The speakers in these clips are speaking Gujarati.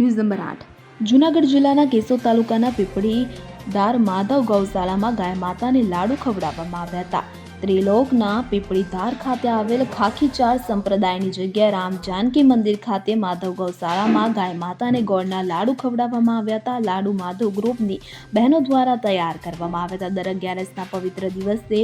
ન્યૂઝ નંબર 8 જૂનાગઢ જિલ્લાના કેશોદ તાલુકાના પીપળીધાર માધવ ગૌશાળામાં ગાય માતાને લાડુ ખવડાવવામાં આવ્યા હતા। ત્રિલોકના પીપળીધાર ખાતે આવેલ ખાખીચાર સંપ્રદાયની જગ્યાએ રામ જાનકી મંદિર ખાતે માધવ ગૌશાળામાં ગાય માતાને ગોળના લાડુ ખવડાવવામાં આવ્યા હતા। લાડુ માધવ ગ્રુપની બહેનો દ્વારા તૈયાર કરવામાં આવ્યા હતા। દર 11ના પવિત્ર દિવસે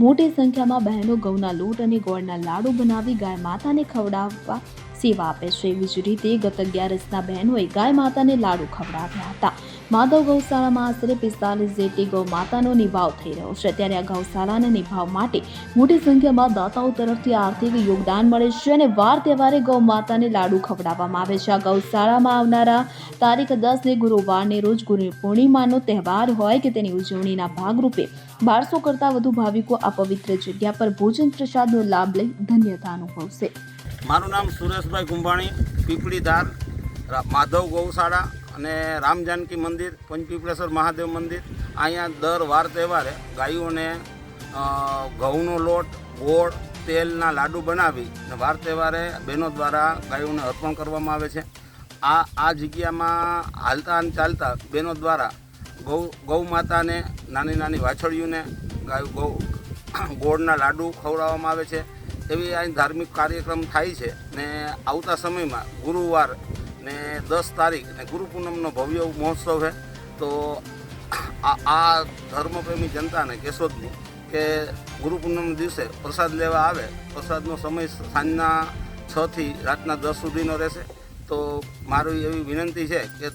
મોટી સંખ્યામાં બહેનો ઘઉંના લોટ અને ગોળના લાડુ બનાવી ગાય માતાને ખવડાવવા સેવા આપે છે। એવી જ રીતે ગત 11ના બહેનોએ ગાય માતાને લાડુ ખવડાવ્યા હતા। માધવ ગૌશાળામાં આશરે 45 જેટલી ગૌ માતાનો નિભાવ થઈ રહ્યો છે। ત્યારે આ ગૌશાળાના નિભાવ માટે મોટી સંખ્યામાં દાતાઓ તરફથી આર્થિક યોગદાન મળે છે અને વાર તહેવારે ગૌ માતાને લાડુ ખવડાવવામાં આવે છે। આ ગૌશાળામાં આવનારા તારીખ 10 ગુરુવારને રોજ ગુરુ પૂર્ણિમાનો તહેવાર હોય કે તેની ઉજવણીના ભાગરૂપે 1200 કરતાં વધુ ભાવિકો આ પવિત્ર જગ્યા પર ભોજન પ્રસાદનો લાભ લઈ ધન્યતા અનુભવશે। મારું નામ સુરેશભાઈ કુંભાણી, પીપળીધાર માધવ ગૌશાળા અને રામ જાનકી મંદિર, પંચપીપળેશ્વર મહાદેવ મંદિર। અહીંયા દર વાર તહેવારે ગાયોને ઘઉંનો લોટ, ગોળ, તેલના લાડુ બનાવી અને વાર તહેવારે બહેનો દ્વારા ગાયોને અર્પણ કરવામાં આવે છે। આ જગ્યામાં હાલતા અને ચાલતા બહેનો દ્વારા ગૌ માતાને, નાની નાની વાછળીઓને ગોળના લાડુ ખવડાવવામાં આવે છે। એવી અહીં ધાર્મિક કાર્યક્રમ થાય છે ને આવતા સમયમાં ગુરુવાર ને 10 તારીખ ને ગુરુ પૂનમનો ભવ્ય મહોત્સવ છે। તો આ ધર્મપ્રેમી જનતાને કેશોદની કે ગુરુ પૂનમના દિવસે પ્રસાદ લેવા આવે, પ્રસાદનો સમય સાંજના 6 થી રાતના 10 સુધીનો રહેશે। તો મારી એવી વિનંતી છે કે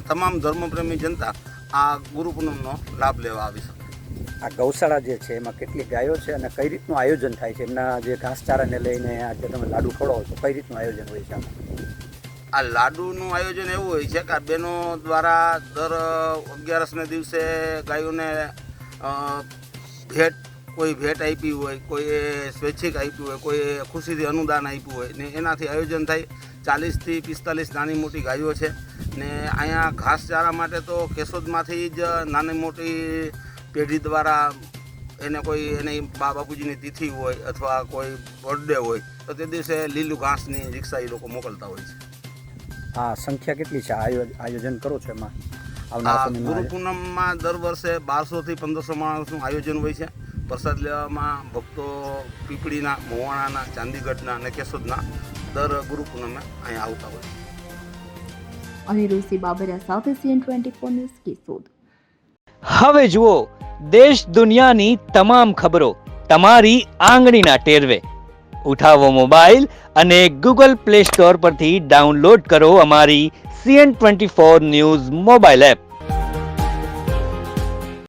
તમામ ધર્મપ્રેમી જનતા આ ગુરુ પૂનમનો લાભ લેવા આવી શકે। આ ગૌશાળા જે છે એમાં કેટલી ગાયો છે અને કઈ રીતનું આયોજન થાય છે? એમના જે ઘાસચારાને લઈને આજે તમે લાડુ ખવડાવો તો કઈ રીતનું આયોજન હોય છે? આ લાડુનું આયોજન એવું હોય છે કે આ બહેનો દ્વારા દર 11ને દિવસે ગાયોને કોઈ ભેટ આપી હોય, કોઈએ સ્વૈચ્છિક આપ્યું હોય, કોઈએ ખુશીથી અનુદાન આપ્યું હોય ને એનાથી આયોજન થાય। 40 થી 45 નાની મોટી ગાયો છે ને અહીંયા ઘાસચારા માટે તો કેશોદમાંથી જ નાની મોટી પેઢી દ્વારા એની બાપુજીની તિથિ હોય અથવા કોઈ બર્થડે હોય તો તે દિવસે લીલું ઘાસની રિક્ષા એ લોકો મોકલતા હોય છે। હા, સંખ્યા કેટલી છે આયોજન કરો છો એમાં? ગુરુ પૂનમમાં દર વર્ષે 1200 થી 1500 માણસનું આયોજન હોય છે। પ્રસાદ લેવામાં ભક્તો પીપળીના, મોવાણાના, ચાંદીગઢના અને કેશોદના દર ગુરુ પૂનમે અહીંયા આવતા હોય છે। અનિરુદ્ધ બાબરિયા સાથે CN24 ન્યૂઝ કેશોદ। હવે જુઓ દેશ દુનિયાની તમામ ખબરો તમારી આંગળીના ટેરવે। ઉઠાવો મોબાઈલ અને Google Play Store પરથી ડાઉનલોડ કરો અમારી CN24 ન્યૂઝ મોબાઈલ એપ।